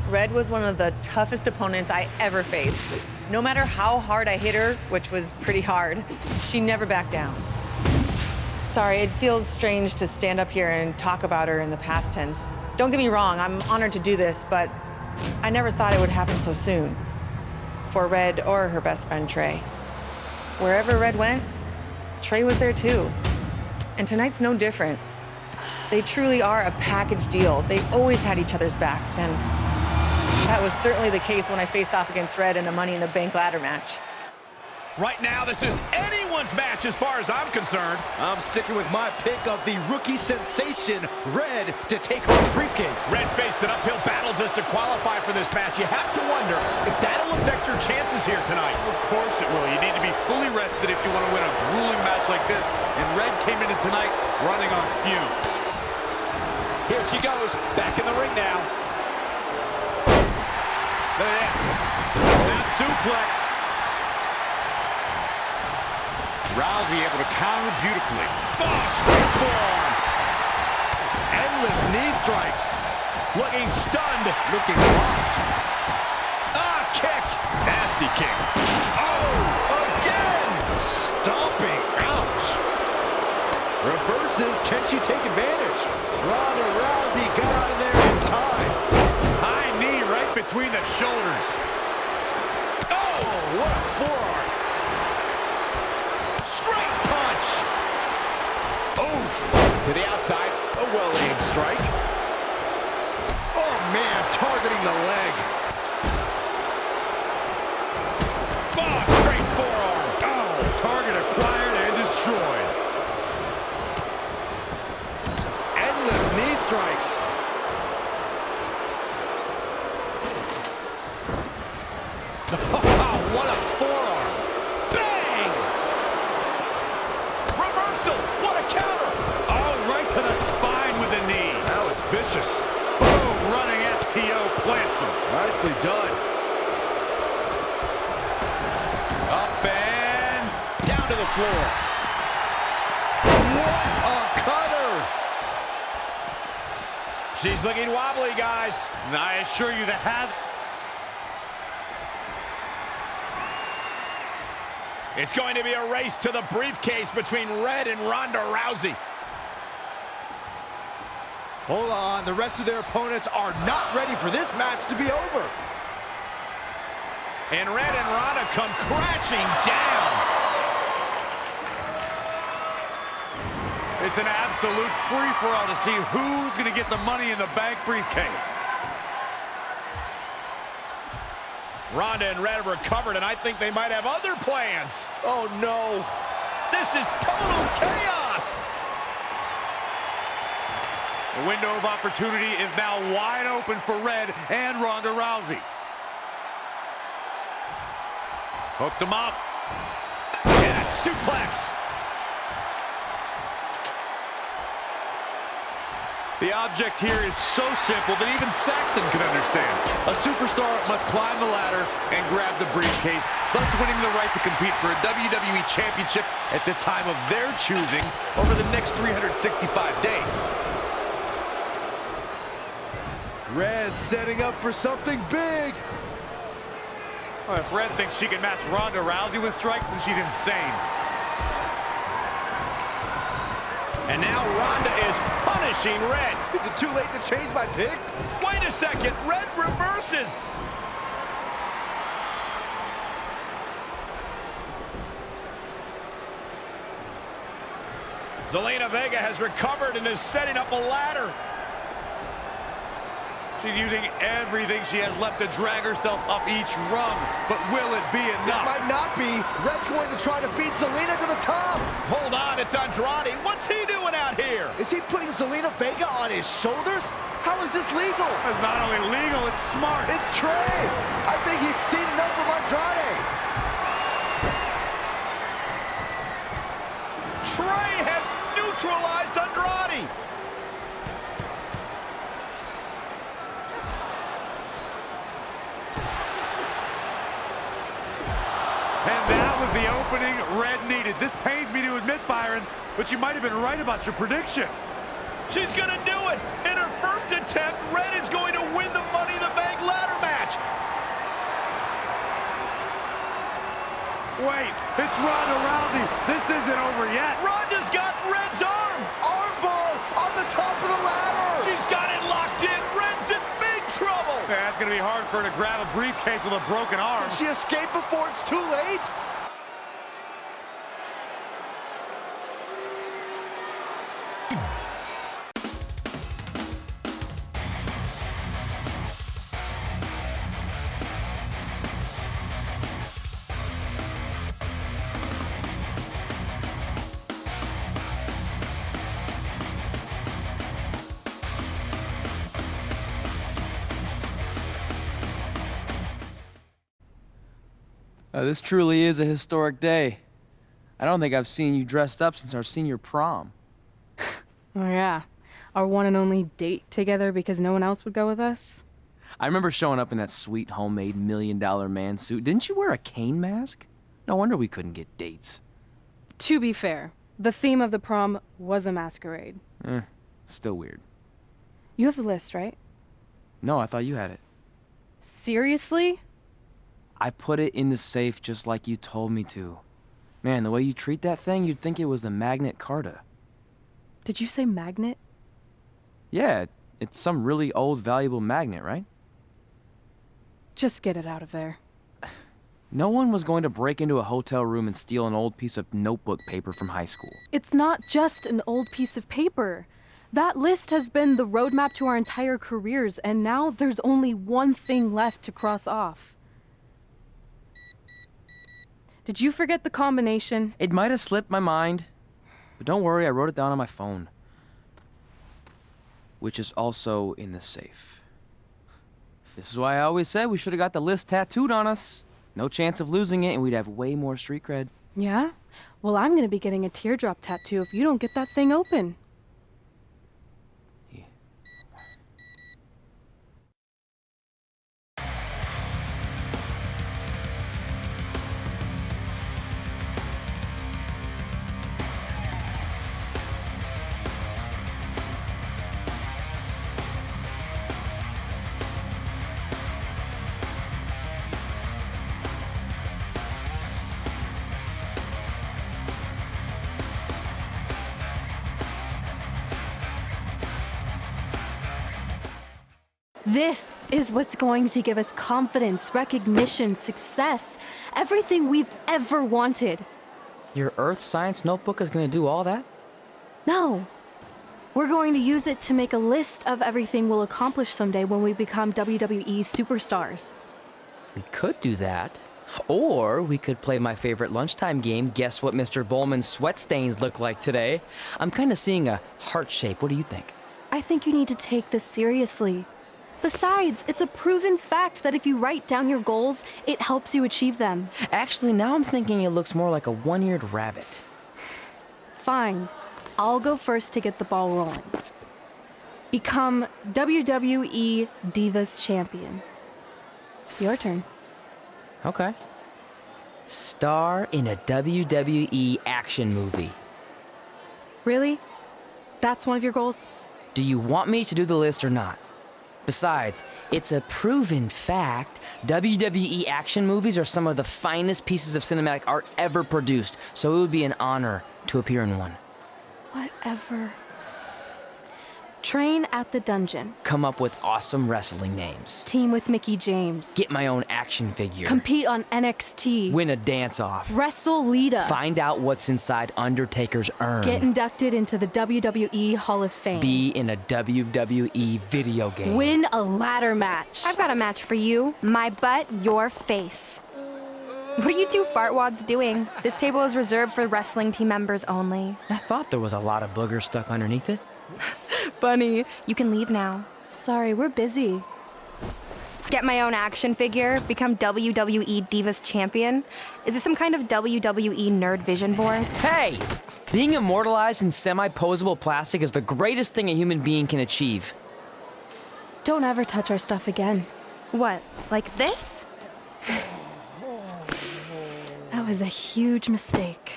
Red was one of the toughest opponents I ever faced. No matter how hard I hit her, which was pretty hard, she never backed down. Sorry, it feels strange to stand up here and talk about her in the past tense. Don't get me wrong, I'm honored to do this, but I never thought it would happen so soon. For Red or her best friend, Trey. Wherever Red went, Trey was there too. And tonight's no different. They truly are a package deal. They always had each other's backs, and that was certainly the case when I faced off against Red in a Money in the Bank ladder match. Right now, this is anyone's match as far as I'm concerned. I'm sticking with my pick of the rookie sensation, Red, to take home the briefcase. Red faced an uphill battle just to qualify for this match. You have to wonder if that'll affect your chances here tonight. Of course it will. You need to be fully rested if you want to win a grueling match like this. And Red came into tonight running on fumes. Here she goes, back in the ring now. Look at this. Snap suplex. Rousey able to counter beautifully. Oh, straight forearm. Just endless knee strikes. Looking stunned. Looking locked. Ah, kick. Nasty kick. Oh, again. Stomping. Ouch. Reverses. Can she take advantage? Ronda Rousey got out of there in time. High knee right between the shoulders. Oh, what a forearm. Straight punch. Oof. To the outside. A well-aimed strike. Oh, man, targeting the leg. Oh, straight forearm. Oh, target acquired and destroyed. Just endless knee strikes. What a forearm. Bang! Reversal. What a counter. Oh, right to the spine with the knee. That was vicious. Boom, running STO plants him. Nicely done. Up and Down to the floor. What a cutter! She's looking wobbly, guys. and I assure you that has. It's going to be a race to the briefcase between Red and Ronda Rousey. Hold on, the rest of their opponents are not ready for this match to be over. And Red and Ronda come crashing down. It's an absolute free-for-all to see who's going to get the Money in the Bank briefcase. Ronda and Red have recovered, and I think they might have other plans. Oh, no. This is total chaos. The window of opportunity is now wide open for Red and Ronda Rousey. Hooked him up. And a suplex. The object here is so simple that even Saxton can understand. A superstar must climb the ladder and grab the briefcase, thus winning the right to compete for a WWE Championship at the time of their choosing over the next 365 days. Red setting up for something big. If Red thinks she can match Ronda Rousey with strikes, then she's insane. And now Ronda is punishing Red. Is it too late to change my pick? Wait a second, Red reverses. Zelina Vega has recovered and is setting up a ladder. She's using everything she has left to drag herself up each rung, but will it be It enough? might not be. Red's going to try to beat Zelina to the top. Hold on, it's Andrade. What's he doing out here? Is he putting Zelina Vega on his shoulders? How is this legal? It's not only legal, it's smart. It's Trey. I think he's seen enough from Andrade. Trey has neutralized Andrade. And that was the opening Red needed. This pains me to admit, Byron, but you might have been right about your prediction. She's gonna do it. In her first attempt, Red is going to win the Money in the Bank ladder It's Ronda Rousey. This isn't over yet. Ronda's got Red's arm. Armbar on the top of the ladder. She's got it locked in. Red's in big trouble. Yeah, it's going to be hard for her to grab a briefcase with a broken arm. She escaped before it's too late. This truly is a historic day. I don't think I've seen you dressed up since our senior prom. Oh yeah, our one and only date together because no one else would go with us? I remember showing up in that sweet homemade $1 million man suit. Didn't you wear a cane mask? No wonder we couldn't get dates. To be fair, the theme of the prom was a masquerade. Still weird. You have the list, right? No, I thought you had it. Seriously? I put it in the safe just like you told me to. Man, the way you treat that thing, you'd think it was the Magnet Carta. Did you say magnet? Yeah, it's some really old, valuable magnet, right? Just get it out of there. No one was going to break into a hotel room and steal an old piece of notebook paper from high school. It's not just an old piece of paper. That list has been the roadmap to our entire careers, and now there's only one thing left to cross off. Did you forget the combination? It might have slipped my mind, but don't worry, I wrote it down on my phone. Which is also in the safe. This is why I always said we should have got the list tattooed on us. No chance of losing it, and we'd have way more street cred. Yeah? Well, I'm gonna be getting a teardrop tattoo if you don't get that thing open. This is what's going to give us confidence, recognition, success, everything we've ever wanted. Your earth science notebook is going to do all that? No. We're going to use it to make a list of everything we'll accomplish someday when we become WWE superstars. We could do that. Or we could play my favorite lunchtime game, Guess What Mr. Bowman's Sweat Stains Look Like Today. I'm kind of seeing a heart shape. What do you think? I think you need to take this seriously. Besides, it's a proven fact that if you write down your goals, it helps you achieve them. Actually, now I'm thinking it looks more like a one-eared rabbit. Fine. I'll go first to get the ball rolling. Become WWE Divas Champion. Your turn. Okay. Star in a WWE action movie. Really? That's one of your goals? Do you want me to do the list or not? Besides, it's a proven fact, WWE action movies are some of the finest pieces of cinematic art ever produced, so it would be an honor to appear in one. Whatever. Train at the dungeon. Come up with awesome wrestling names. Team with Mickey James. Get my own action figure. Compete on NXT. Win a dance-off. Wrestle Lita. Find out what's inside Undertaker's urn. Get inducted into the WWE Hall of Fame. Be in a WWE video game. Win a ladder match. I've got a match for you. My butt, your face. What are you two fartwads doing? This table is reserved for wrestling team members only. I thought there was a lot of boogers stuck underneath it. Funny. You can leave now. Sorry, we're busy. Get my own action figure, become WWE Divas Champion. Is this some kind of WWE nerd vision board? Hey! Being immortalized in semi-posable plastic is the greatest thing a human being can achieve. Don't ever touch our stuff again. What, like this? That was a huge mistake.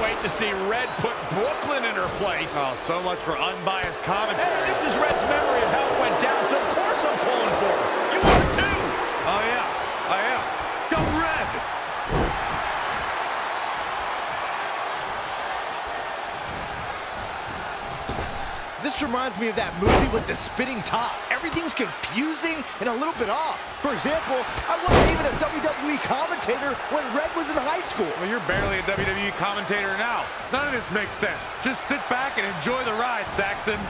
wait to see Red put Brooklyn in her place. Oh, so much for unbiased commentary. Hey, this is Red's memory of how it went down, so of course I'm pulling for her. You are too. Oh, yeah, I am. Go Red! This reminds me of that movie with the spinning top. Everything's confusing and a little bit off. For example, I wasn't even a WWE commentator when Red was in high school. Well, you're barely a WWE commentator now. None of this makes sense. Just sit back and enjoy the ride, Saxton.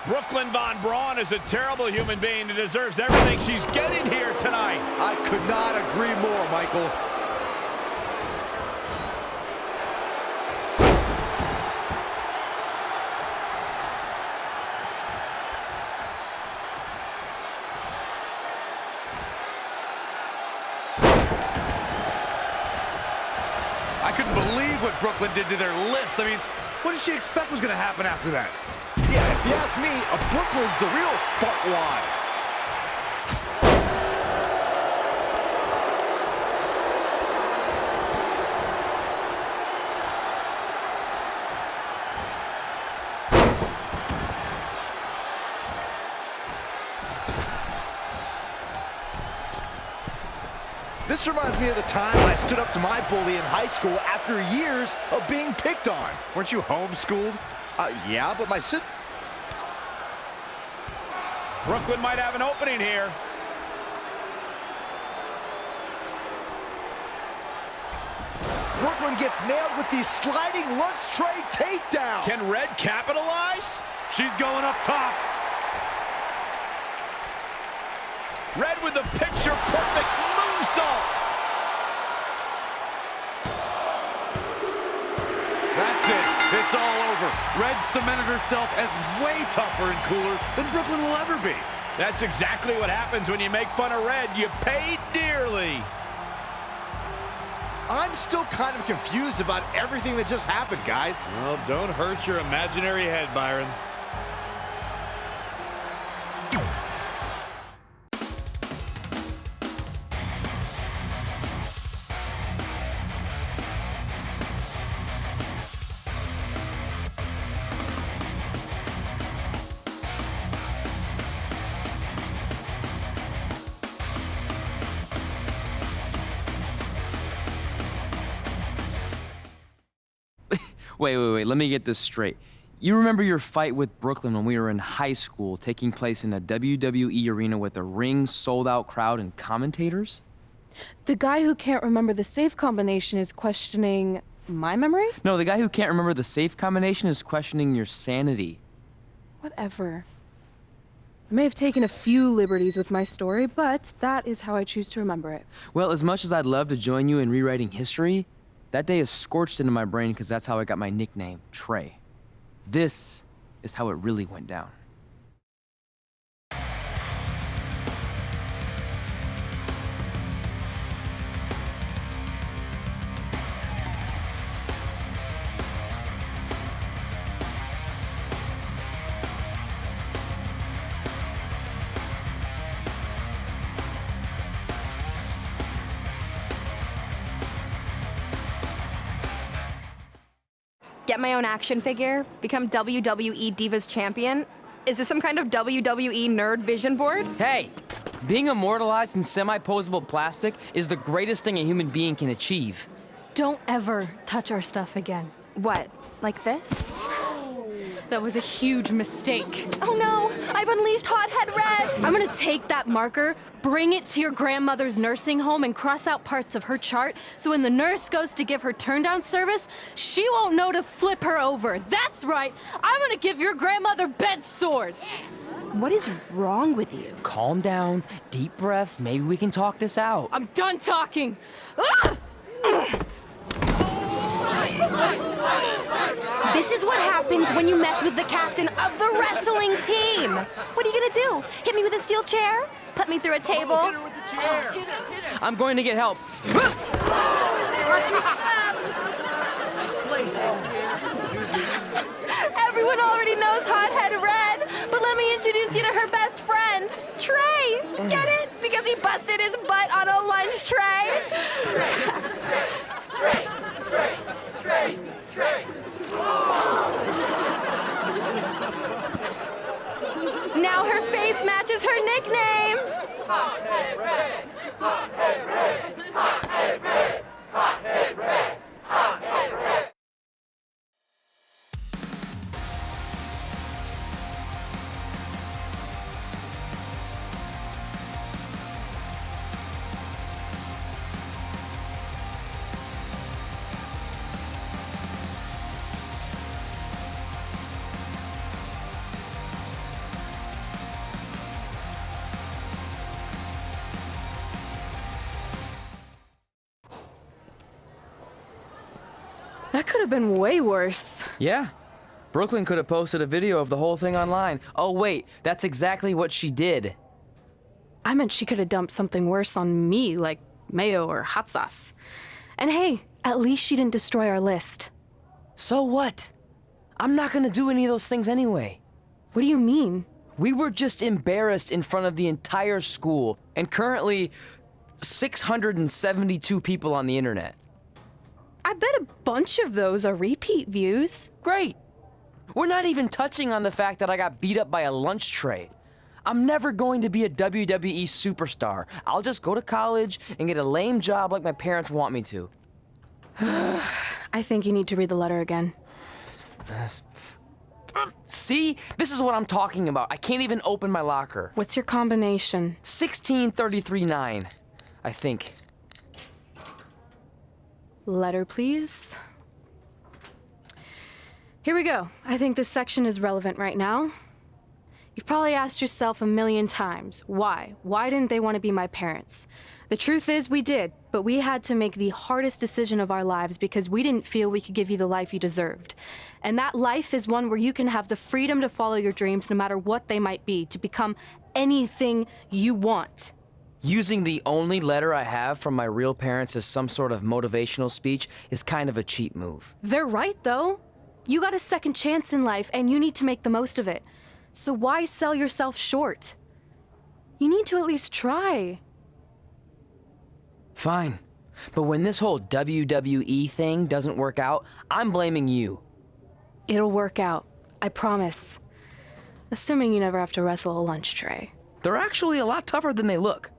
Brooklyn Von Braun is a terrible human being and deserves everything she's getting here tonight. I could not agree more, Michael. I couldn't believe what Brooklyn did to their list. I mean, what did she expect was going to happen after that? Yeah, if you ask me, Brooklyn's the real fartwad. This reminds me of the time I stood up to my bully in high school after years of being picked on. Weren't you homeschooled? Yeah, but my sister... Brooklyn might have an opening here. Brooklyn gets nailed with the sliding lunch tray takedown. Can Red capitalize? She's going up top. Red with the picture-perfect moonsault. That's it. It's all over. Red cemented herself as way tougher and cooler than Brooklyn will ever be. That's exactly what happens when you make fun of Red. You pay dearly. I'm still kind of confused about everything that just happened, guys. Well, don't hurt your imaginary head, Byron. Wait, let me get this straight. You remember your fight with Brooklyn when we were in high school, taking place in a WWE arena with a ring, sold-out crowd, and commentators? The guy who can't remember the safe combination is questioning my memory? No, the guy who can't remember the safe combination is questioning your sanity. Whatever. I may have taken a few liberties with my story, but that is how I choose to remember it. Well, as much as I'd love to join you in rewriting history, that day is scorched into my brain because that's how I got my nickname, Trey. This is how it really went down. Get my own action figure? Become WWE Divas Champion? Is this some kind of WWE nerd vision board? Hey, being immortalized in semi-posable plastic is the greatest thing a human being can achieve. Don't ever touch our stuff again. What, like this? That was a huge mistake. Oh no, I've unleashed Hothead Red! I'm gonna take that marker, bring it to your grandmother's nursing home, and cross out parts of her chart so when the nurse goes to give her turn-down service, she won't know to flip her over. That's right, I'm gonna give your grandmother bed sores. What is wrong with you? Calm down, deep breaths, maybe we can talk this out. I'm done talking. This is what happens when you mess with the captain of the wrestling team. What are you gonna do? Hit me with a steel chair? Put me through a table? Hit her with the chair. I'm going to get help. Everyone already knows Hothead Red. let me introduce you to her best friend, Trey. Get it? Because he busted his butt on a lunch tray. Now her face matches her nickname. That could have been way worse. Yeah. Brooklyn could have posted a video of the whole thing online. Oh, wait, that's exactly what she did. I meant she could have dumped something worse on me, like mayo or hot sauce. And hey, at least she didn't destroy our list. So what? I'm not gonna do any of those things anyway. What do you mean? We were just embarrassed in front of the entire school, and currently 672 people on the internet. I bet a bunch of those are repeat views. Great. We're not even touching on the fact that I got beat up by a lunch tray. I'm never going to be a WWE superstar. I'll just go to college and get a lame job like my parents want me to. I think you need to read the letter again. See? This is what I'm talking about. I can't even open my locker. What's your combination? 1633-9, I think. Letter, please. Here we go. I think this section is relevant right now. You've probably asked yourself a million times, why? Why didn't they want to be my parents? The truth is we did, but we had to make the hardest decision of our lives because we didn't feel we could give you the life you deserved. And that life is one where you can have the freedom to follow your dreams no matter what they might be, to become anything you want. Using the only letter I have from my real parents as some sort of motivational speech is kind of a cheap move. They're right, though. You got a second chance in life, and you need to make the most of it. So why sell yourself short? You need to at least try. Fine. But when this whole WWE thing doesn't work out, I'm blaming you. It'll work out. I promise. Assuming you never have to wrestle a lunch tray. They're actually a lot tougher than they look.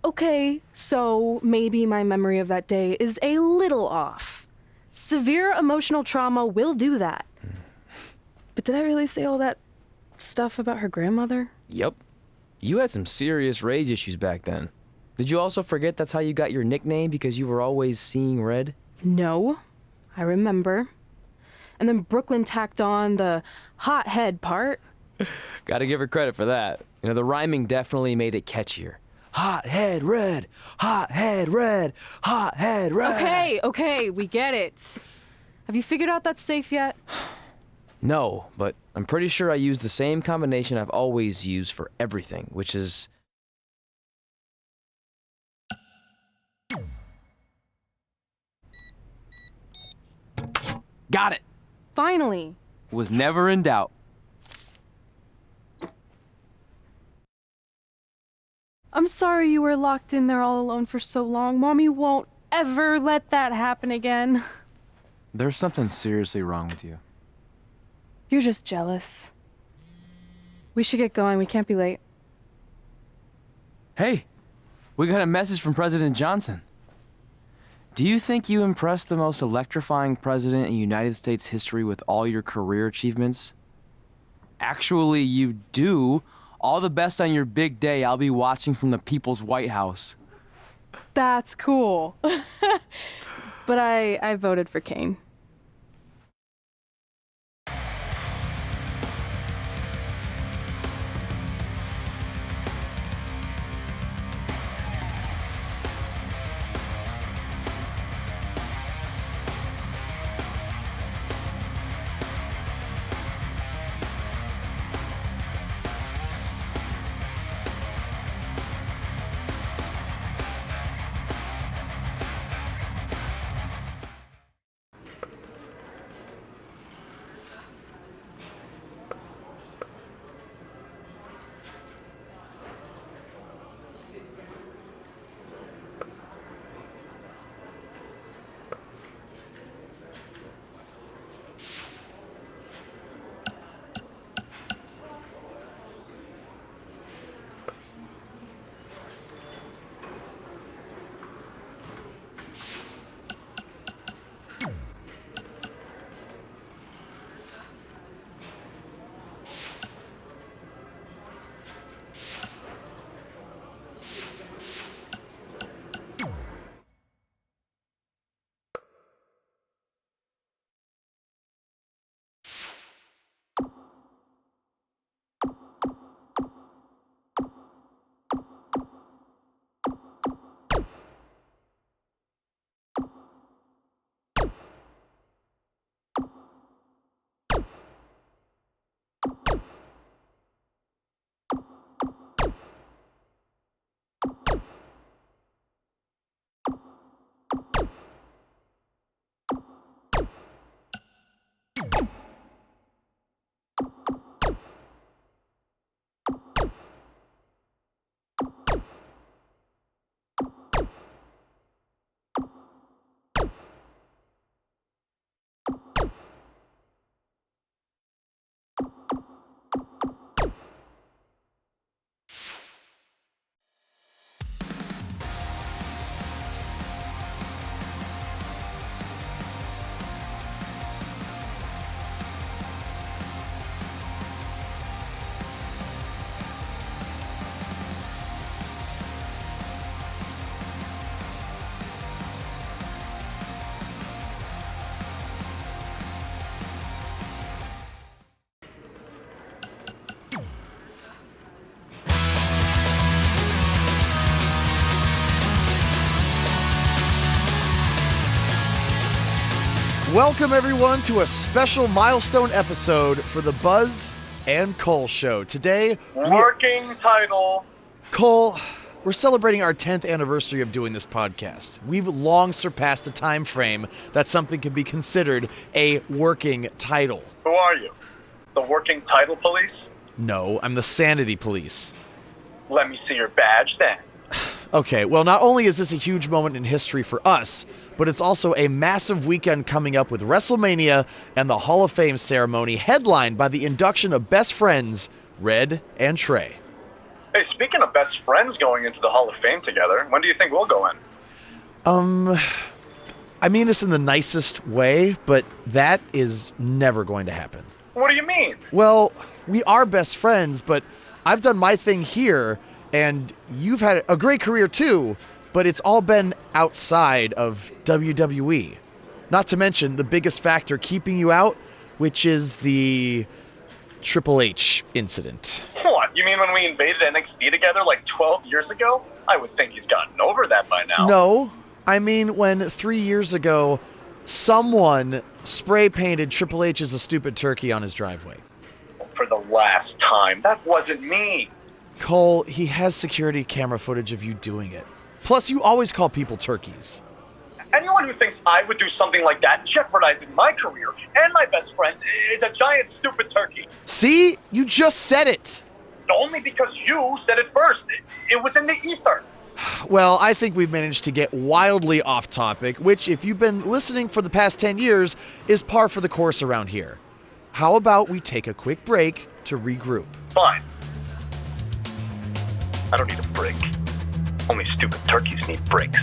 Okay, so maybe my memory of that day is a little off. Severe emotional trauma will do that. But did I really say all that stuff about her grandmother? Yep. You had some serious rage issues back then. Did you also forget that's how you got your nickname because you were always seeing red? No, I remember. And then Brooklyn tacked on the hot head part. Gotta give her credit for that. You know, the rhyming definitely made it catchier. Hot head red, hot head red, hot head red. Okay, we get it. Have you figured out that's safe yet? No, but I'm pretty sure I used the same combination I've always used for everything, which is... Got it! Finally. Was never in doubt. I'm sorry you were locked in there all alone for so long. Mommy won't ever let that happen again. There's something seriously wrong with you. You're just jealous. We should get going. We can't be late. Hey, we got a message from President Johnson. Do you think you impressed the most electrifying president in United States history with all your career achievements? Actually, you do. All the best on your big day. I'll be watching from the People's White House. That's cool. But I voted for Kane. Welcome, everyone, to a special milestone episode for the Buzz and Cole Show. Today, Working title. Cole, we're celebrating our 10th anniversary of doing this podcast. We've long surpassed the time frame that something can be considered a working title. Who are you? The working title police? No, I'm the sanity police. Let me see your badge then. Okay, well, not only is this a huge moment in history for us, but it's also a massive weekend coming up with WrestleMania and the Hall of Fame ceremony headlined by the induction of best friends, Red and Trey. Hey, speaking of best friends going into the Hall of Fame together, when do you think we'll go in? I mean this in the nicest way, but that is never going to happen. What do you mean? Well, we are best friends, but I've done my thing here, and you've had a great career too, but it's all been outside of WWE. Not to mention the biggest factor keeping you out, which is the Triple H incident. What? You mean when we invaded NXT together like 12 years ago? I would think he's gotten over that by now. No, I mean when 3 years ago, someone spray painted Triple H as a stupid turkey on his driveway. For the last time, that wasn't me. Cole, he has security camera footage of you doing it. Plus, you always call people turkeys. Anyone who thinks I would do something like that, jeopardizing my career and my best friend, is a giant stupid turkey. See? You just said it. Only because you said it first. It was in the ether. Well, I think we've managed to get wildly off topic, which, if you've been listening for the past 10 years, is par for the course around here. How about we take a quick break to regroup? Fine. I don't need a break. Only stupid turkeys need breaks.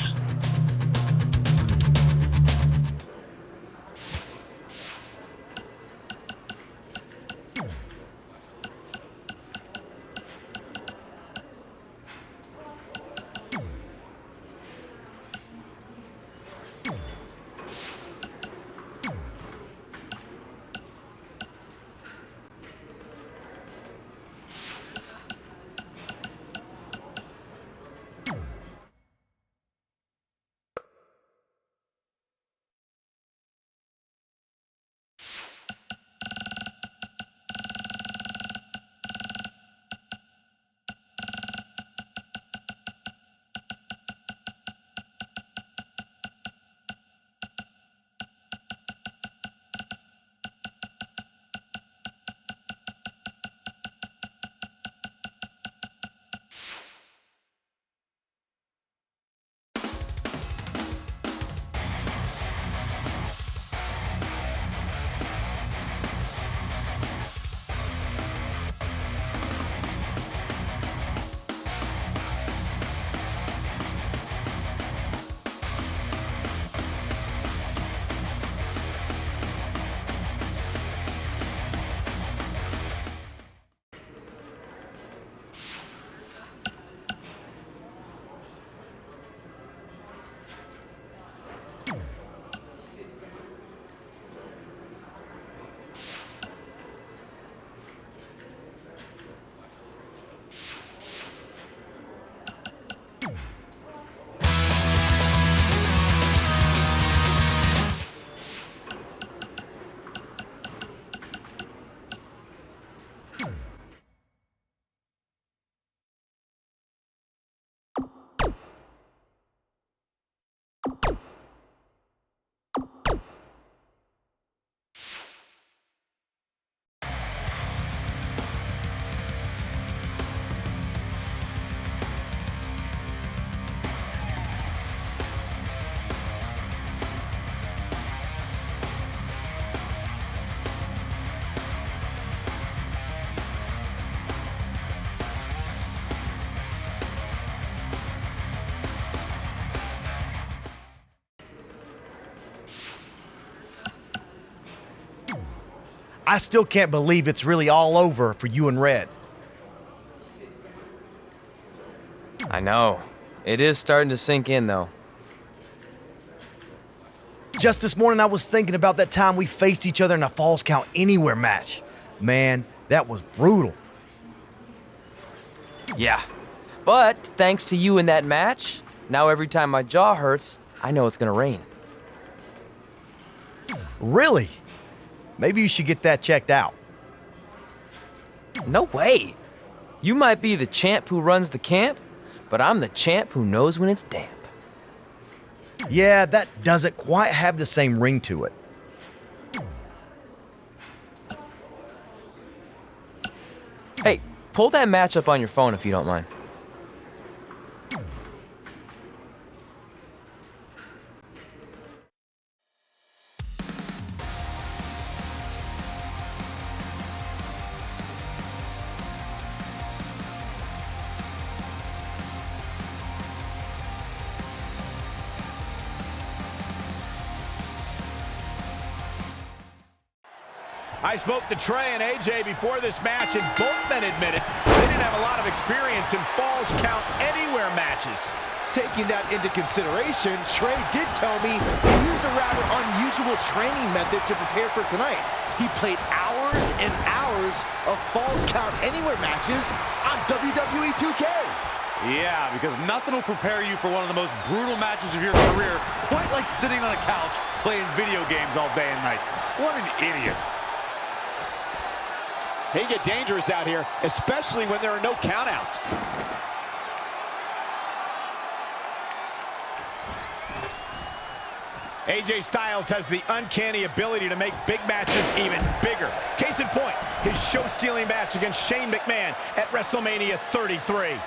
I still can't believe it's really all over for you and Red. I know. It is starting to sink in, though. Just this morning, I was thinking about that time we faced each other in a Falls Count Anywhere match. Man, that was brutal. Yeah. But thanks to you in that match, now every time my jaw hurts, I know it's gonna rain. Really? Maybe you should get that checked out. No way. You might be the champ who runs the camp, but I'm the champ who knows when it's damp. Yeah, that doesn't quite have the same ring to it. Hey, pull that match up on your phone if you don't mind. I spoke to Trey and AJ before this match, and both men admitted they didn't have a lot of experience in Falls Count Anywhere matches. Taking that into consideration, Trey did tell me he used a rather unusual training method to prepare for tonight. He played hours and hours of Falls Count Anywhere matches on WWE 2K. Yeah, because nothing will prepare you for one of the most brutal matches of your career, quite like sitting on a couch playing video games all day and night. What an idiot. They get dangerous out here, especially when there are no countouts. AJ Styles has the uncanny ability to make big matches even bigger. Case in point, his show-stealing match against Shane McMahon at WrestleMania 33.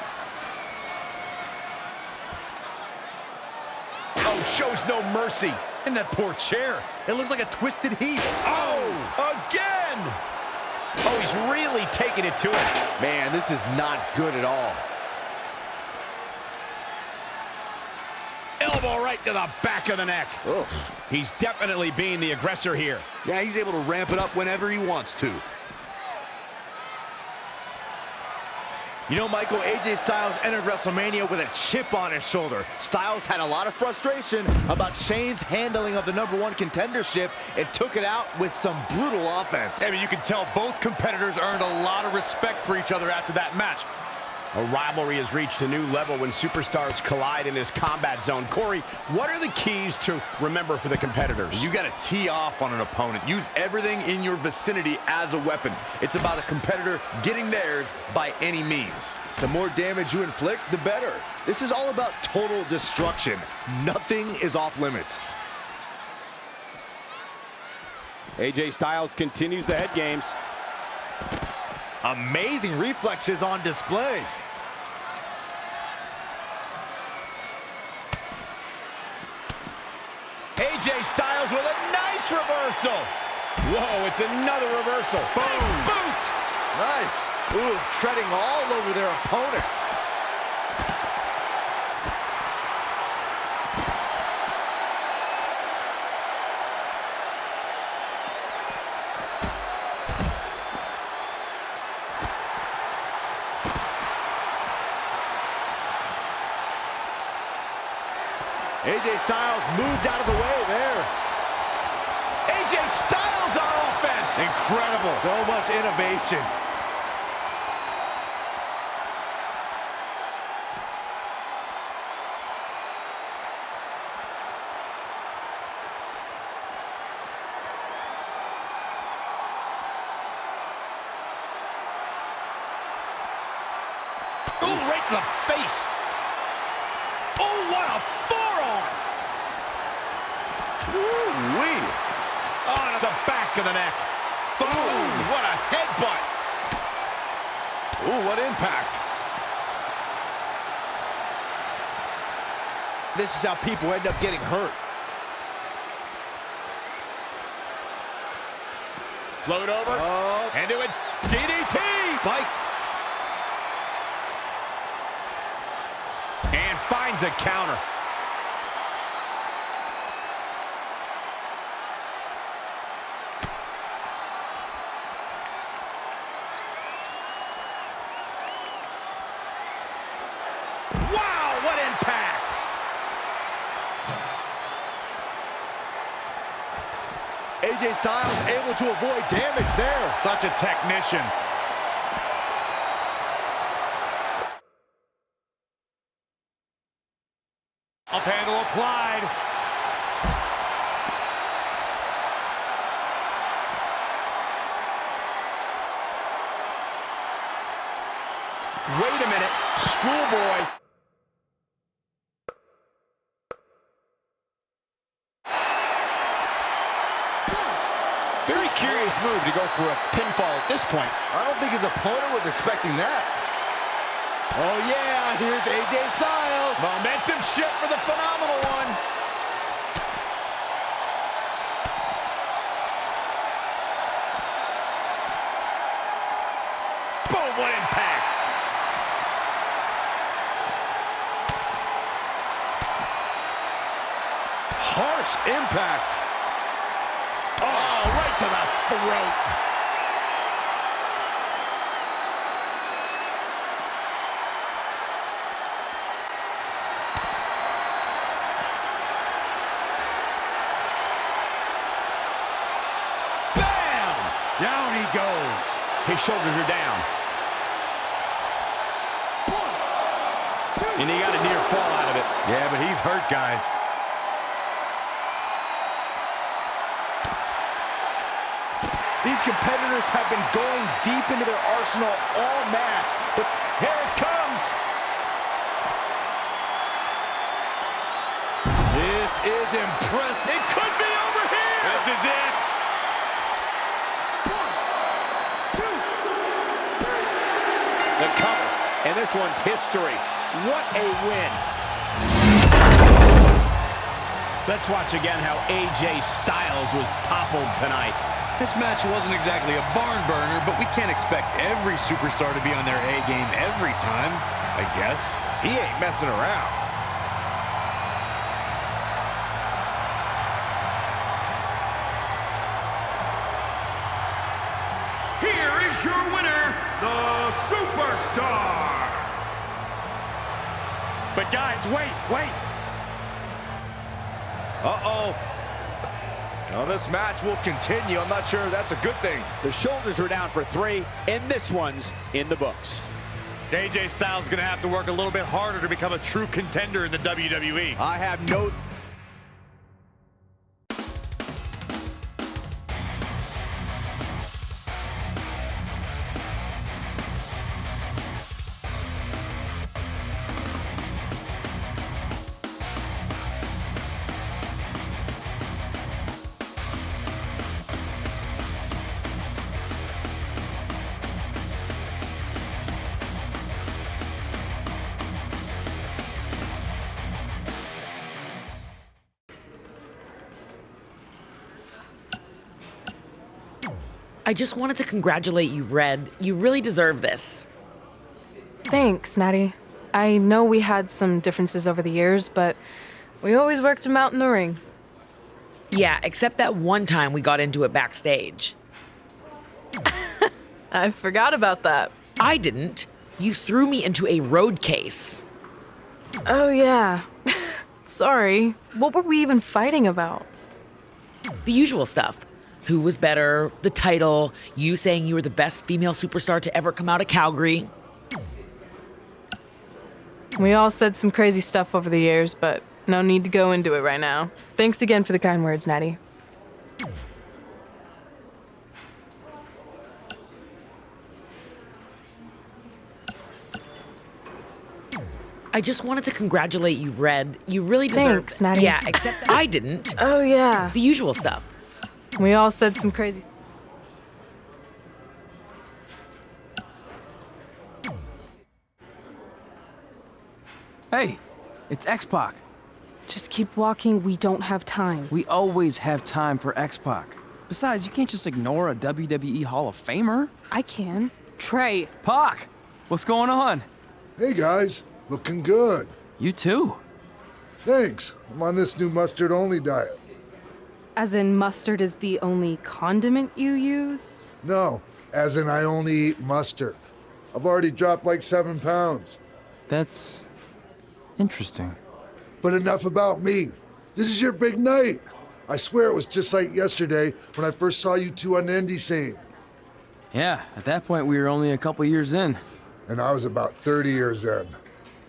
Oh, shows no mercy. And that poor chair. It looks like a twisted heap. Oh, again! Oh, he's really taking it to him. Man, this is not good at all. Elbow right to the back of the neck. Ugh. He's definitely being the aggressor here. Yeah, he's able to ramp it up whenever he wants to. You know, Michael, AJ Styles entered WrestleMania with a chip on his shoulder. Styles had a lot of frustration about Shane's handling of the #1 contendership and took it out with some brutal offense. I mean, you can tell both competitors earned a lot of respect for each other after that match. A rivalry has reached a new level when superstars collide in this combat zone. Corey, what are the keys to remember for the competitors? You got to tee off on an opponent. Use everything in your vicinity as a weapon. It's about a competitor getting theirs by any means. The more damage you inflict, the better. This is all about total destruction. Nothing is off limits. AJ Styles continues the head games. Amazing reflexes on display. AJ Styles with a nice reversal. Whoa, it's another reversal. Boom. Boot. Nice. Ooh, treading all over their opponent. AJ Styles moved out of the way there. AJ Styles on offense. Incredible. So much innovation. Ooh, right in the face. Oh, what a forearm. Ooh-wee. On the back of the neck. Boom, what a headbutt. Ooh, what impact. This is how people end up getting hurt. Float over. Into it. DDT. Fight. And finds a counter. Wow, what impact! AJ Styles able to avoid damage there. Such a technician. Up handle applied. Wait a minute. Schoolboy. Very curious move to go for a pinfall at this point. I don't think his opponent was expecting that. Oh yeah, here's AJ Styles. Momentum shift for the phenomenal one. Boom, what impact. Harsh impact. Oh, right to the throat. Bam! Down he goes. His shoulders are down. And he got a near fall out of it. Yeah, but he's hurt, guys. These competitors have been going deep into their arsenal all match, but here it comes. This is impressive. It could be over here. This is it. 1, 2, 3. The cover, and this one's history. What a win. Let's watch again how AJ Styles was toppled tonight. This match wasn't exactly a barn burner, but we can't expect every superstar to be on their A game every time, I guess. He ain't messing around. Here is your winner, the Superstar. But guys, wait. Uh-oh. Well, this match will continue. I'm not sure that's a good thing. The shoulders are down for 3, and this one's in the books. AJ Styles is going to have to work a little bit harder to become a true contender in the WWE. I have no... I just wanted to congratulate you, Red. You really deserve this. Thanks, Natty. I know we had some differences over the years, but we always worked them out in the ring. Yeah, except that one time we got into it backstage. I forgot about that. I didn't. You threw me into a road case. Oh, yeah. Sorry. What were we even fighting about? The usual stuff. Who was better, the title, you saying you were the best female superstar to ever come out of Calgary. We all said some crazy stuff over the years, but no need to go into it right now. Thanks again for the kind words, Natty. I just wanted to congratulate you, Red. You really deserve Thanks, Natty. Yeah, except that I didn't. Oh, yeah. The usual stuff. We all said some crazy... Hey, it's X-Pac. Just keep walking. We don't have time. We always have time for X-Pac. Besides, you can't just ignore a WWE Hall of Famer. I can. Trey. Pac, what's going on? Hey guys, looking good. You too. Thanks. I'm on this new mustard-only diet. As in mustard is the only condiment you use? No, as in I only eat mustard. I've already dropped like 7 pounds. That's interesting. But enough about me. This is your big night. I swear it was just like yesterday when I first saw you two on the indie scene. Yeah, at that point we were only a couple years in. And I was about 30 years in.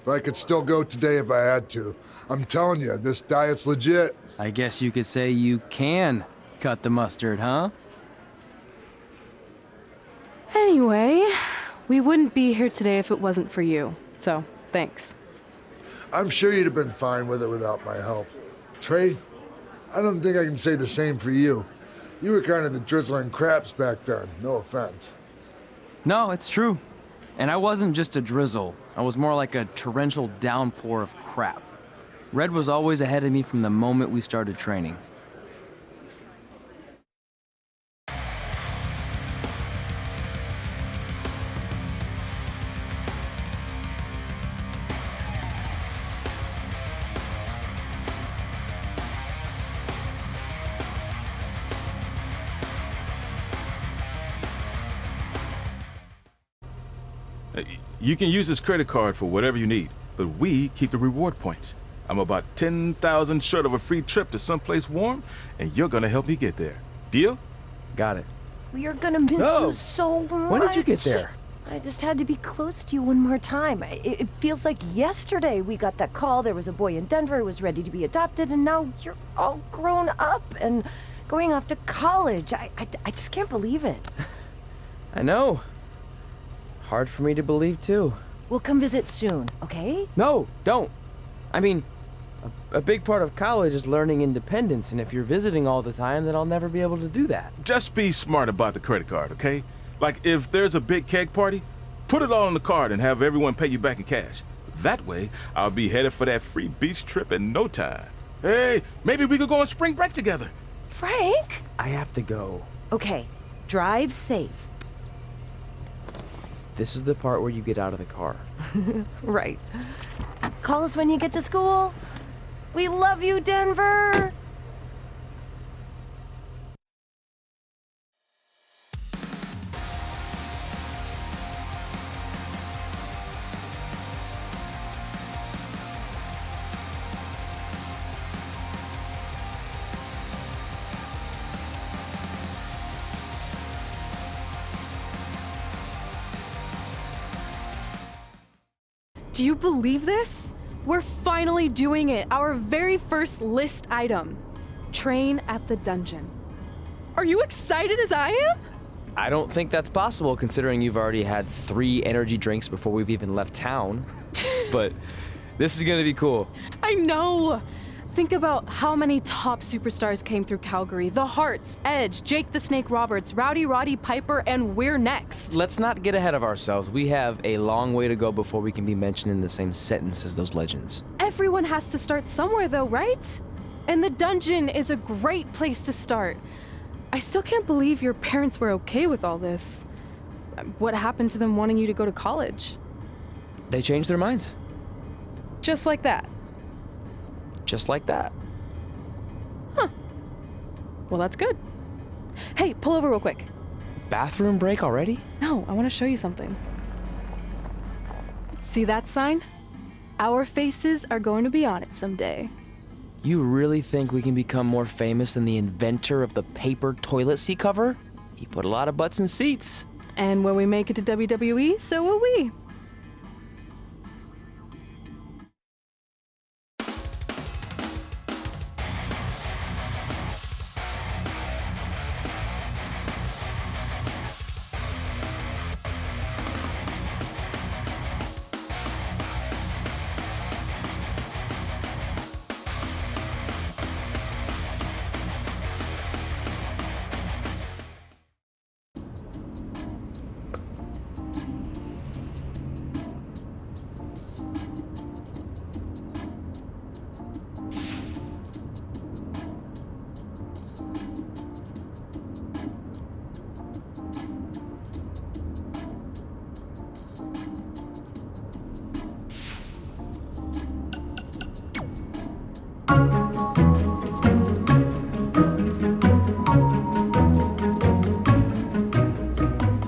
But I could still go today if I had to. I'm telling you, this diet's legit. I guess you could say you can cut the mustard, huh? Anyway, We wouldn't be here today if it wasn't for you, so thanks. I'm sure you'd have been fine with it without my help. Trey, I don't think I can say the same for you. You were kind of the drizzling craps back then, no offense. No, it's true. And I wasn't just a drizzle. I was more like a torrential downpour of crap. Red was always ahead of me from the moment we started training. You can use this credit card for whatever you need, but we keep the reward points. I'm about 10,000 short of a free trip to someplace warm, and you're gonna help me get there. Deal? Got it. We are gonna miss you so much. When did you get there? I just had to be close to you one more time. It feels like yesterday we got that call. There was a boy in Denver who was ready to be adopted, and now you're all grown up and going off to college. I just can't believe it. I know. Hard for me to believe, too. We'll come visit soon, okay? No, don't. I mean, a big part of college is learning independence, and if you're visiting all the time, then I'll never be able to do that. Just be smart about the credit card, okay? Like, if there's a big keg party, put it all on the card and have everyone pay you back in cash. That way, I'll be headed for that free beach trip in no time. Hey, maybe we could go on spring break together. Frank? I have to go. Okay, drive safe. This is the part where you get out of the car. Right. Call us when you get to school. We love you, Denver! Do you believe this? We're finally doing it. Our very first list item. Train at the dungeon. Are you excited as I am? I don't think that's possible considering you've already had 3 energy drinks before we've even left town. But this is gonna be cool. I know. Think about how many top superstars came through Calgary. The Hearts, Edge, Jake the Snake Roberts, Rowdy Roddy Piper, and we're next. Let's not get ahead of ourselves. We have a long way to go before we can be mentioned in the same sentence as those legends. Everyone has to start somewhere though, right? And the dungeon is a great place to start. I still can't believe your parents were okay with all this. What happened to them wanting you to go to college? They changed their minds. Just like that. Just like that. Huh. Well, that's good. Hey, pull over real quick. Bathroom break already? No, I want to show you something. See that sign? Our faces are going to be on it someday. You really think we can become more famous than the inventor of the paper toilet seat cover? He put a lot of butts in seats. And when we make it to WWE, so will we.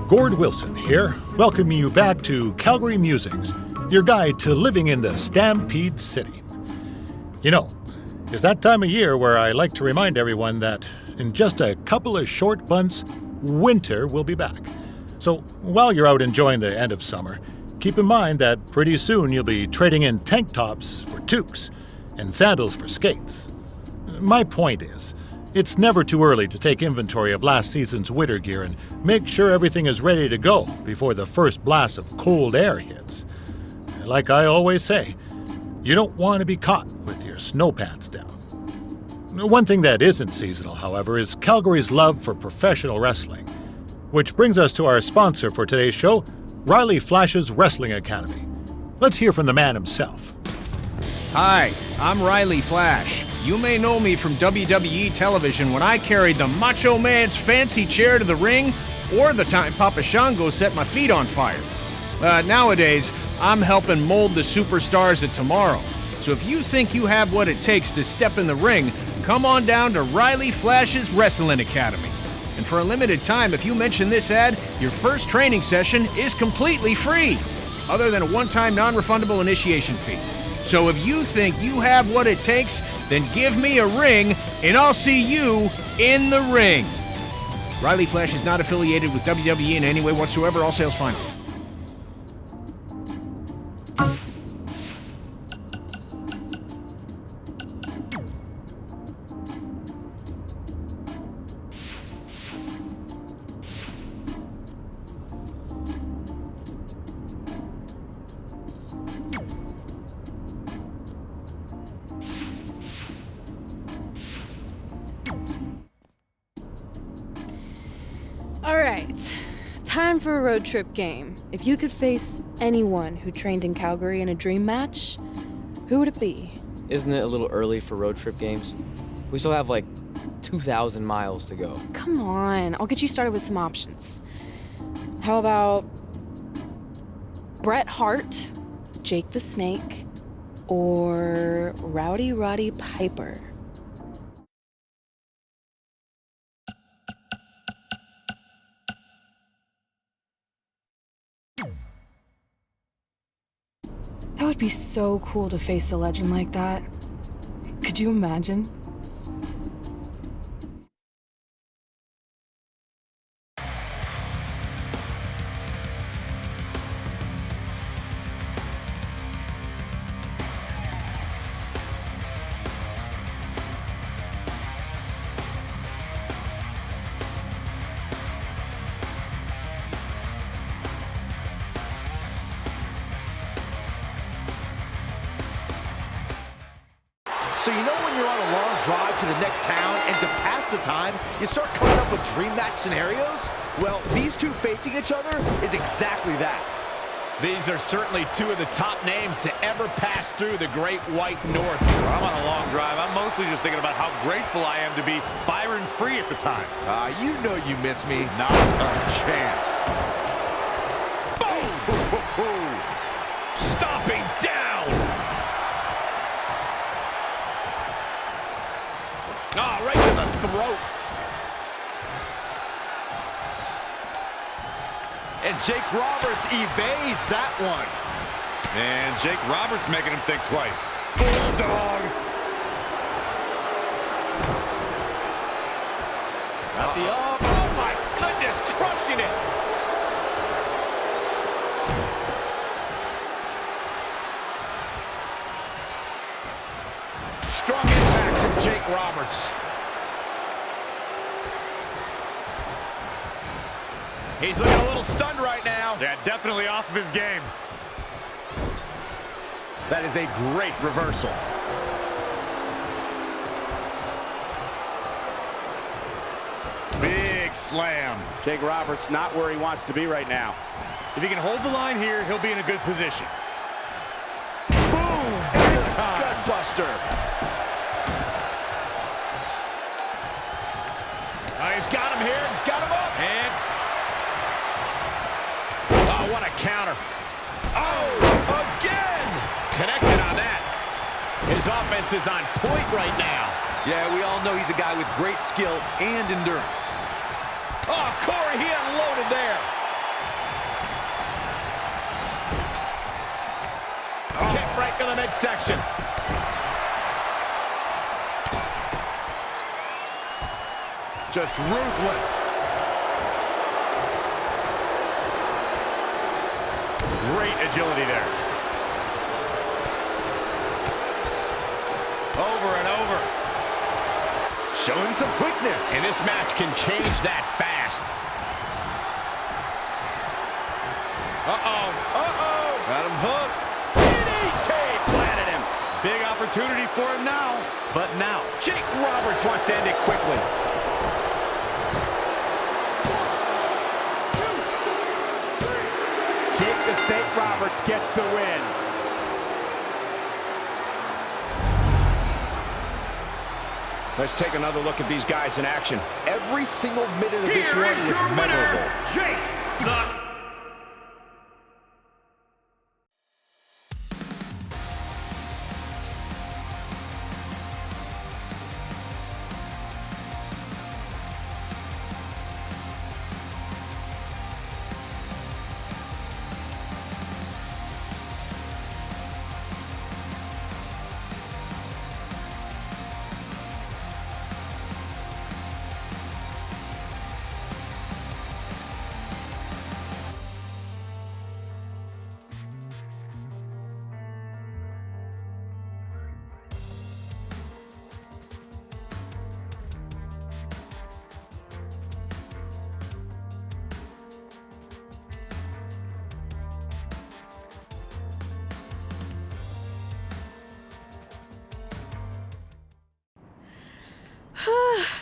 Gord Wilson here, welcoming you back to Calgary Musings, your guide to living in the Stampede City. You know, it's that time of year where I like to remind everyone that in just a couple of short months, winter will be back. So while you're out enjoying the end of summer, keep in mind that pretty soon you'll be trading in tank tops for toques and sandals for skates. My point is, It's never too early to take inventory of last season's winter gear and make sure everything is ready to go before the first blast of cold air hits. Like I always say, you don't want to be caught with your snow pants down. One thing that isn't seasonal, however, is Calgary's love for professional wrestling. Which brings us to our sponsor for today's show, Riley Flash's Wrestling Academy. Let's hear from the man himself. Hi, I'm Riley Flash. You may know me from WWE television when I carried the Macho Man's fancy chair to the ring, or the time Papa Shango set my feet on fire. Nowadays, I'm helping mold the superstars of tomorrow. So if you think you have what it takes to step in the ring, come on down to Riley Flash's Wrestling Academy. And for a limited time, if you mention this ad, your first training session is completely free, other than a one-time non-refundable initiation fee. So if you think you have what it takes, then give me a ring, and I'll see you in the ring. Riley Flash is not affiliated with WWE in any way whatsoever. All sales final. Alright, time for a road trip game. If you could face anyone who trained in Calgary in a dream match, who would it be? Isn't it a little early for road trip games? We still have like 2,000 miles to go. Come on, I'll get you started with some options. How about Bret Hart, Jake the Snake, or Rowdy Roddy Piper? That would be so cool to face a legend like that. Could you imagine? So you know when you're on a long drive to the next town and to pass the time, you start coming up with dream match scenarios? Well, these two facing each other is exactly that. These are certainly two of the top names to ever pass through the Great White North. When I'm on a long drive, I'm mostly just thinking about how grateful I am to be Byron Free at the time. You know you miss me. Not a chance. Boom! Stomping down! Oh, right to the throat. And Jake Roberts evades that one. And Jake Roberts making him think twice. Bulldog. Got the up. Oh, my goodness, crushing it. Strong impact from Jake Roberts. He's looking a little stunned right now. Yeah, definitely off of his game. That is a great reversal. Big slam. Jake Roberts not where he wants to be right now. If he can hold the line here, he'll be in a good position. Boom! Gutbuster. He's got him here. He's got him up. And oh, what a counter. Oh, again! Connected on that. His offense is on point right now. Yeah, we all know he's a guy with great skill and endurance. Oh, Corey, he unloaded there. Kick right to the midsection. Just ruthless. great agility there. Over and over. showing some quickness. And this match can change that fast. Got him hooked. DDT planted him. Big opportunity for him now. But now, Jake Roberts wants to end it quickly. Jake the Snake Roberts gets the win. Let's take another look at these guys in action. Every single minute of this Here one is was your memorable. winner, Jake the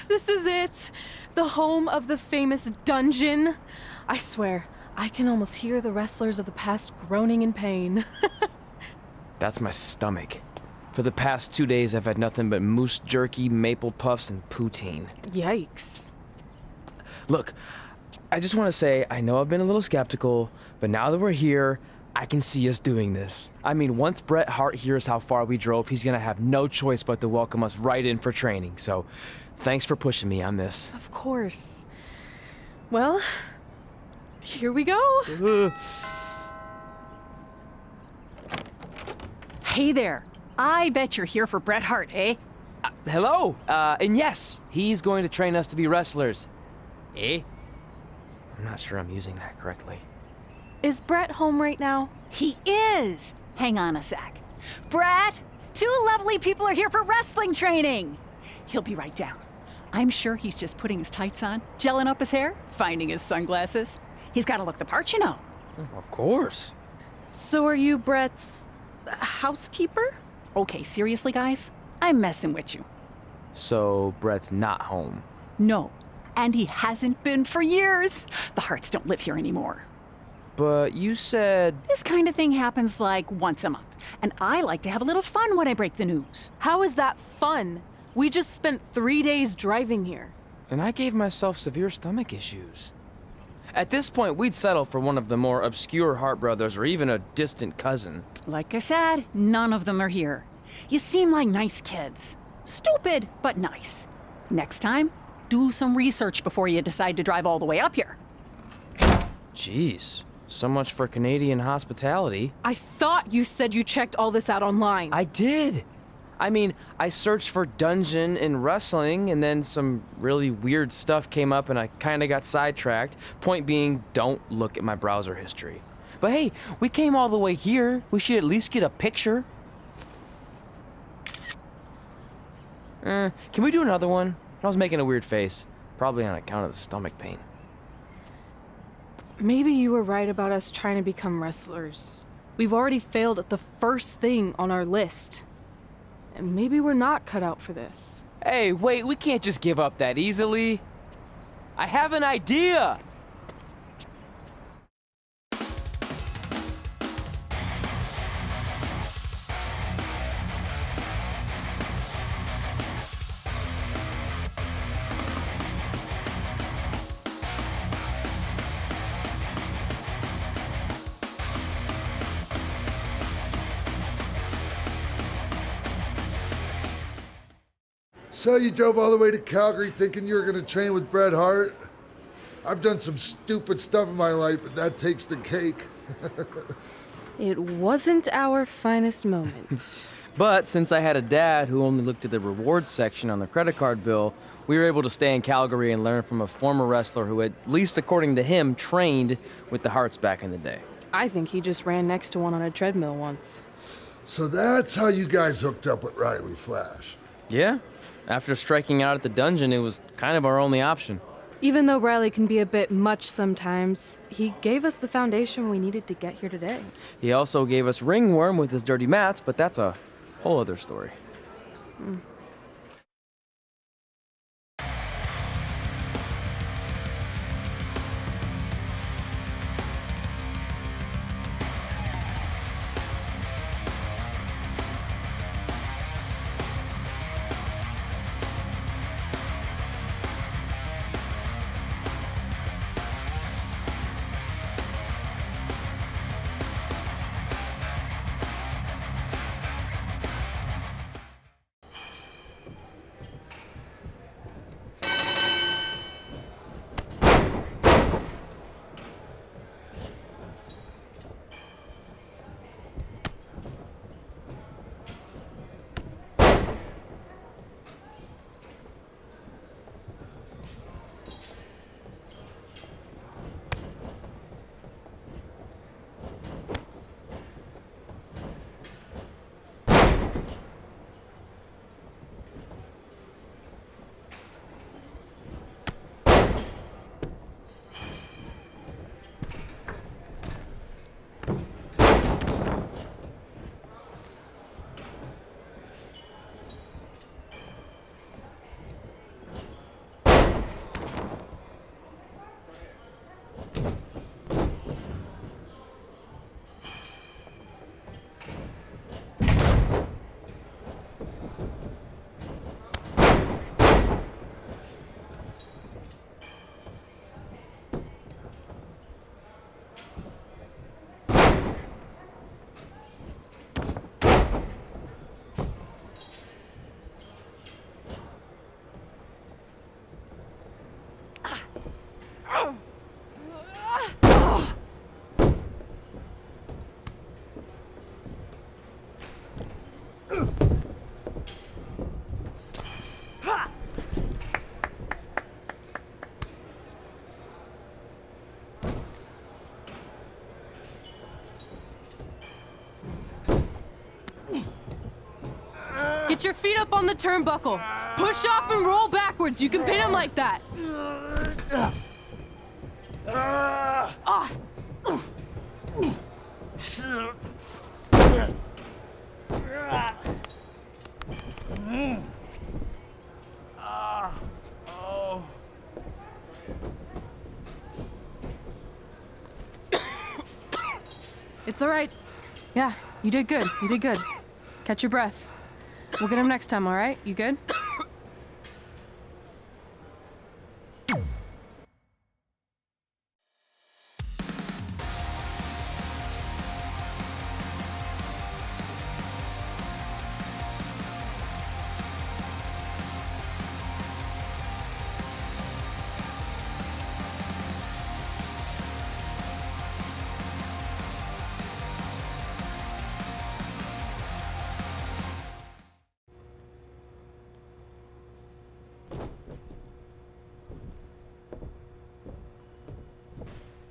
This is it. The home of the famous dungeon. I swear, I can almost hear the wrestlers of the past groaning in pain. That's my stomach. For the past 2 days, I've had nothing but moose jerky, maple puffs, and poutine. Yikes. Look, I just want to say, I know I've been a little skeptical, but now that we're here, I can see us doing this. I mean, once Bret Hart hears how far we drove, he's gonna have no choice but to welcome us right in for training. So, thanks for pushing me on this. Of course. Well, here we go. Hey there. I bet you're here for Bret Hart, eh? Hello, and yes, he's going to train us to be wrestlers. Eh? I'm not sure I'm using that correctly. Is Bret home right now? He is. Hang on a sec. Bret, 2 lovely people are here for wrestling training. He'll be right down. I'm sure he's just putting his tights on, gelling up his hair, finding his sunglasses. He's got to look the part, you know. Of course. So are you Bret's housekeeper? Okay, seriously, guys? I'm messing with you. So, Bret's not home. No, and he hasn't been for years. The Harts don't live here anymore. But you said... This kind of thing happens like once a month, and I like to have a little fun when I break the news. How is that fun? We just spent 3 days driving here. And I gave myself severe stomach issues. At this point, we'd settle for one of the more obscure Hart brothers or even a distant cousin. Like I said, none of them are here. You seem like nice kids. Stupid, but nice. Next time, do some research before you decide to drive all the way up here. Jeez. So much for Canadian hospitality. I thought you said you checked all this out online. I did. I mean, I searched for dungeon in wrestling, and then some really weird stuff came up, and I kind of got sidetracked. Point being, don't look at my browser history. But hey, we came all the way here. We should at least get a picture. Can we do another one? I was making a weird face. Probably on account of the stomach pain. Maybe you were right about us trying to become wrestlers. We've already failed at the first thing on our list. And maybe we're not cut out for this. Hey, wait, we can't just give up that easily. I have an idea! So you drove all the way to Calgary thinking you were going to train with Bret Hart? I've done some stupid stuff in my life, but that takes the cake. It wasn't our finest moment. But since I had a dad who only looked at the rewards section on the credit card bill, we were able to stay in Calgary and learn from a former wrestler who, at least according to him, trained with the Harts back in the day. I think he just ran next to one on a treadmill once. So that's how you guys hooked up with Riley Flash. Yeah. After striking out at the dungeon, it was kind of our only option. Even though Riley can be a bit much sometimes, he gave us the foundation we needed to get here today. He also gave us ringworm with his dirty mats, but that's a whole other story. Get your feet up on the turnbuckle. Push off and roll backwards. You can pin him like that. It's all right. Yeah, you did good. You did good. Catch your breath. We'll get him next time, all right? You good?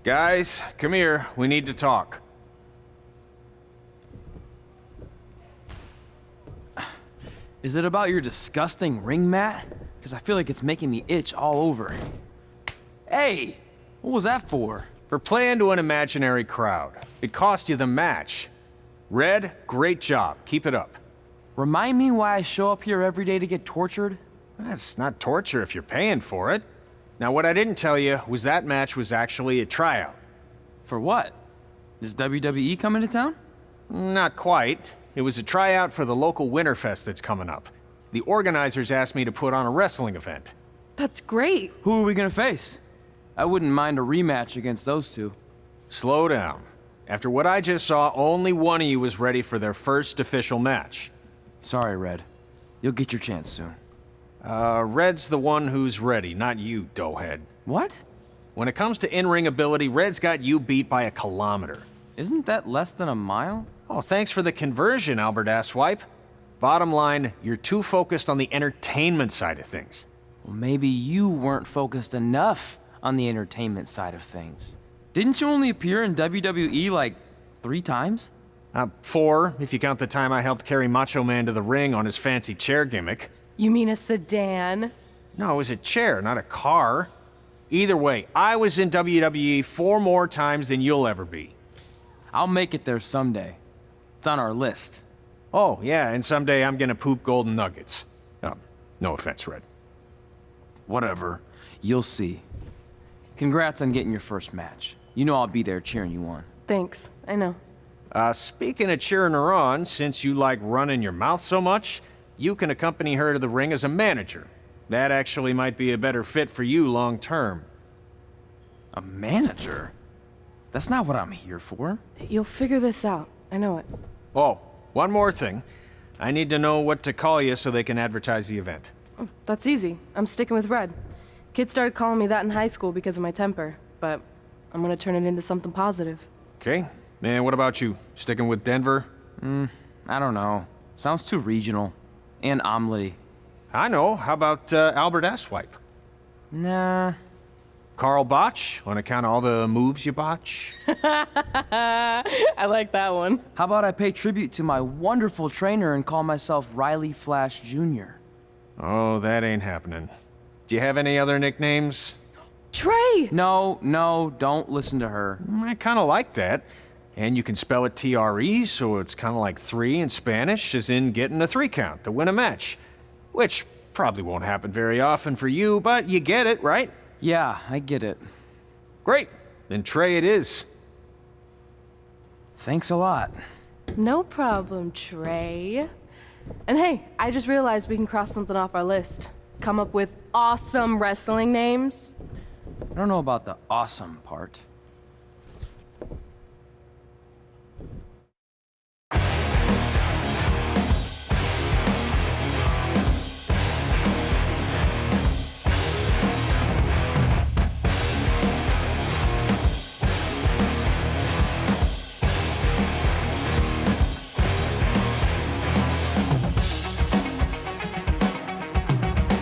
Guys, come here. We need to talk. Is it about your disgusting ring mat? Because I feel like it's making me itch all over. Hey! What was that for? For playing to an imaginary crowd. It cost you the match. Red, great job. Keep it up. Remind me why I show up here every day to get tortured? That's not torture if you're paying for it. Now, what I didn't tell you was that match was actually a tryout. For what? Is WWE coming to town? Not quite. It was a tryout for the local Winterfest that's coming up. The organizers asked me to put on a wrestling event. That's great. Who are we gonna face? I wouldn't mind a rematch against those two. Slow down. After what I just saw, only one of you was ready for their first official match. Sorry, Red. You'll get your chance soon. Red's the one who's ready, not you, doughhead. What? When it comes to in-ring ability, Red's got you beat by a kilometer. Isn't that less than a mile? Oh, thanks for the conversion, Albert Asswipe. Bottom line, you're too focused on the entertainment side of things. Well, maybe you weren't focused enough on the entertainment side of things. Didn't you only appear in WWE like 3 times? 4, if you count the time I helped carry Macho Man to the ring on his fancy chair gimmick. You mean a sedan? No, it was a chair, not a car. Either way, I was in WWE 4 more times than you'll ever be. I'll make it there someday. It's on our list. Oh, yeah, and someday I'm gonna poop golden nuggets. No offense, Red. Whatever. You'll see. Congrats on getting your first match. You know I'll be there cheering you on. Thanks, I know. Speaking of cheering her on, since you like running your mouth so much, you can accompany her to the ring as a manager. That actually might be a better fit for you long term. A manager? That's not what I'm here for. You'll figure this out. I know it. Oh, one more thing. I need to know what to call you so they can advertise the event. Oh, that's easy. I'm sticking with Red. Kids started calling me that in high school because of my temper, but I'm gonna turn it into something positive. Okay. And what about you? Sticking with Denver? I don't know. Sounds too regional. And omelette-y. I know. How about Albert Asswipe? Nah. Carl Botch, on account of all the moves you botch? I like that one. How about I pay tribute to my wonderful trainer and call myself Riley Flash Jr.? Oh, that ain't happening. Do you have any other nicknames? Trey! No, don't listen to her. I kind of like that. And you can spell it T-R-E, so it's kind of like 3 in Spanish, as in getting a 3 count to win a match. Which probably won't happen very often for you, but you get it, right? Yeah, I get it. Great. Then Trey it is. Thanks a lot. No problem, Trey. And hey, I just realized we can cross something off our list. Come up with awesome wrestling names. I don't know about the awesome part.